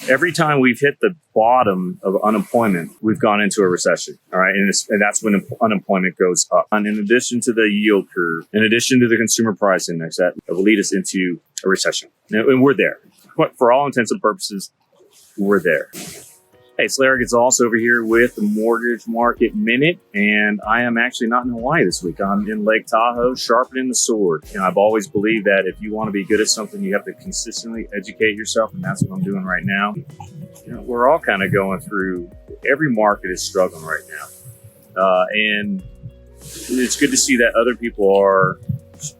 Every time we've hit the bottom of unemployment, we've gone into a recession. All right. And that's when unemployment goes up. And in addition to the yield curve, in addition to the consumer price index, that will lead us into a recession. And we're there. But for all intents and purposes, we're there. Hey, it's Larry Gonzales over here with the Mortgage Market Minute, and I am actually not in Hawaii this week. I'm in Lake Tahoe, sharpening the sword. And I've always believed that if you want to be good at something, you have to consistently educate yourself, and that's what I'm doing right now. We're all kind of going through, every market is struggling right now. And it's good to see that other people are,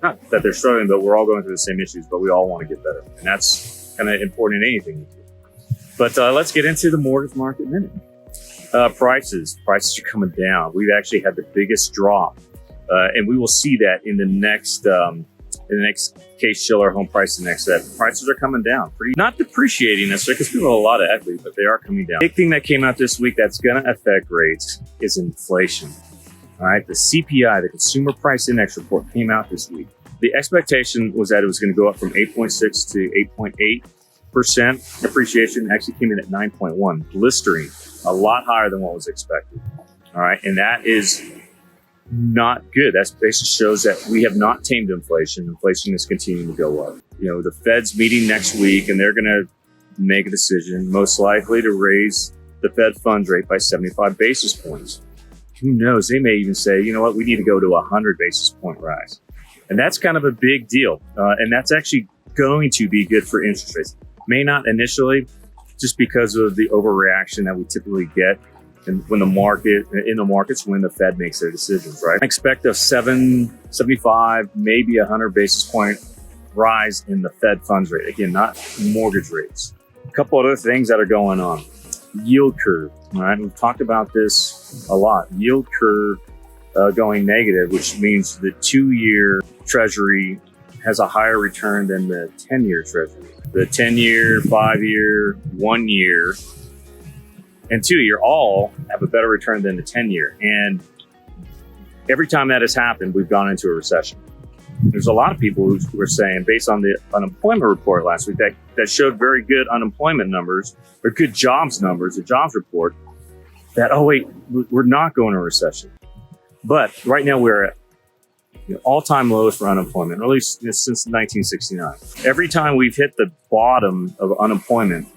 not that they're struggling, but we're all going through the same issues, but we all want to get better. And that's kind of important in anything you do. But let's get into the Mortgage Market Minute. Prices are coming down. We've actually had the biggest drop, and we will see that in the next Case-Shiller Home Price Index. That prices are coming down, not depreciating necessarily because people have a lot of equity, but they are coming down. Big thing that came out this week that's going to affect rates is inflation. All right, the CPI, the Consumer Price Index report, came out this week. The expectation was that it was going to go up from 8.6 to 8.8%. Appreciation actually came in at 9.1, blistering, a lot higher than what was expected. All right, and that is not good. That basically shows that we have not tamed inflation. Inflation is continuing to go up. The Fed's meeting next week, and they're going to make a decision, most likely to raise the Fed funds rate by 75 basis points. Who knows? They may even say, you know what, we need to go to a 100 basis point rise. And that's kind of a big deal. And that's actually going to be good for interest rates. May not initially, just because of the overreaction that we typically get in the markets when the Fed makes their decisions, right? I expect a 75, maybe 100 basis point rise in the Fed funds rate. Again, not mortgage rates. A couple other things that are going on. Yield curve, right? We've talked about this a lot. Yield curve going negative, which means the 2-year Treasury has a higher return than the 10-year Treasury. The 10-year, 5-year, 1-year, and 2-year all have a better return than the 10-year. And every time that has happened, we've gone into a recession. There's a lot of people who were saying, based on the unemployment report last week, that showed very good unemployment numbers, or good jobs numbers, the jobs report, that, oh wait, we're not going to a recession. But right now we're at all-time lows for unemployment, or at least since 1969. Every time we've hit the bottom of unemployment,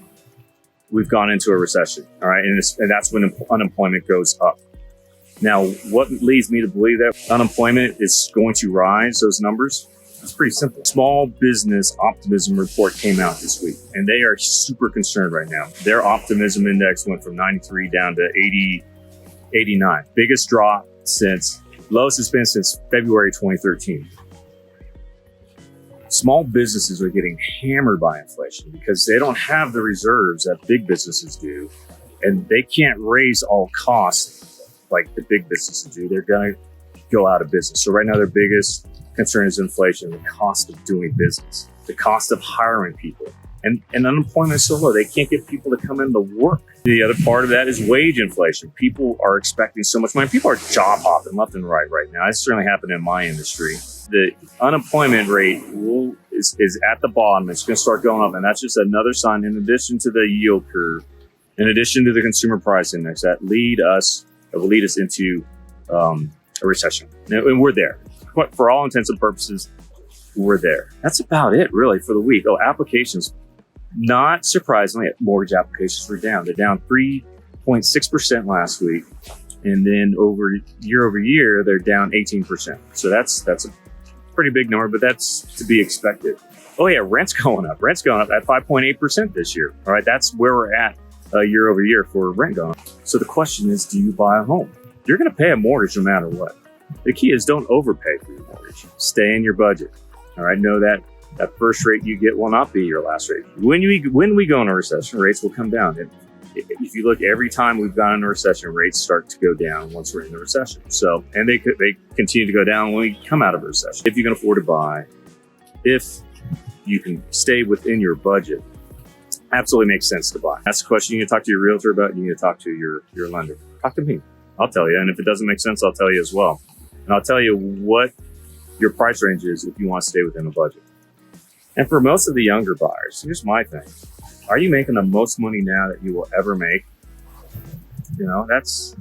we've gone into a recession. All right, and that's when unemployment goes up. Now, what leads me to believe that unemployment is going to rise, those numbers? It's pretty simple. Small business optimism report came out this week, and they are super concerned right now. Their optimism index went from 93 down to 89. Biggest drop since lowest it's been since February 2013. Small businesses are getting hammered by inflation because they don't have the reserves that big businesses do, and they can't raise all costs like the big businesses do. They're going to go out of business. So right now, their biggest concern is inflation, the cost of doing business, the cost of hiring people. And unemployment is so low, they can't get people to come in to work. The other part of that is wage inflation. People are expecting so much money. People are job hopping left and right now. It's certainly happened in my industry. The unemployment rate is at the bottom. It's going to start going up. And that's just another sign, in addition to the yield curve, in addition to the consumer price index, that will lead us into a recession. And we're there. But for all intents and purposes, we're there. That's about it, really, for the week. Applications. Not surprisingly, mortgage applications were down. They're down 3.6% last week. And then year over year, they're down 18%. So that's a pretty big number, but that's to be expected. Oh yeah, rent's going up. Rent's going up at 5.8% this year. All right, that's where we're at year over year for rent going up. So the question is, do you buy a home? You're going to pay a mortgage no matter what. The key is don't overpay for your mortgage. Stay in your budget. All right, know that first rate you get will not be your last rate. When we go into a recession, rates will come down. And if you look, every time we've gone into a recession, rates start to go down once we're in the recession. So, and they continue to go down when we come out of a recession. If you can afford to buy, if you can stay within your budget, absolutely makes sense to buy. That's the question you need to talk to your realtor about. You need to talk to your lender. Talk to me. I'll tell you. And if it doesn't make sense, I'll tell you as well. And I'll tell you what your price range is if you want to stay within a budget. And for most of the younger buyers, here's my thing. Are you making the most money now that you will ever make? You know, that's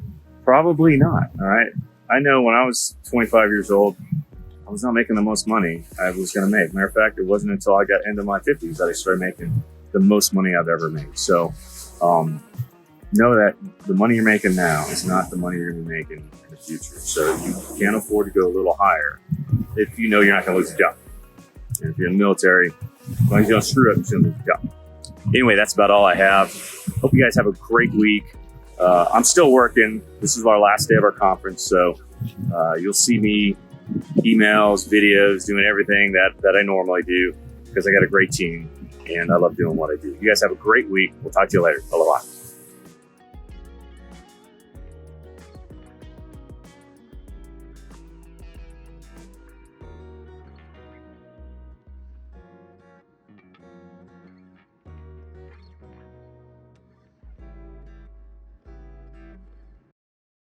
probably not. All right. I know when I was 25 years old, I was not making the most money I was going to make. Matter of fact, it wasn't until I got into my 50s that I started making the most money I've ever made. So know that the money you're making now is not the money you're going to be making in the future. So you can't afford to go a little higher if you know you're not going to lose a job. And if you're in the military, as long as you don't screw up, you're going to lose a job. Anyway, that's about all I have. Hope you guys have a great week. I'm still working. This is our last day of our conference, so you'll see me emails, videos, doing everything that I normally do because I got a great team and I love doing what I do. You guys have a great week. We'll talk to you later. Aloha.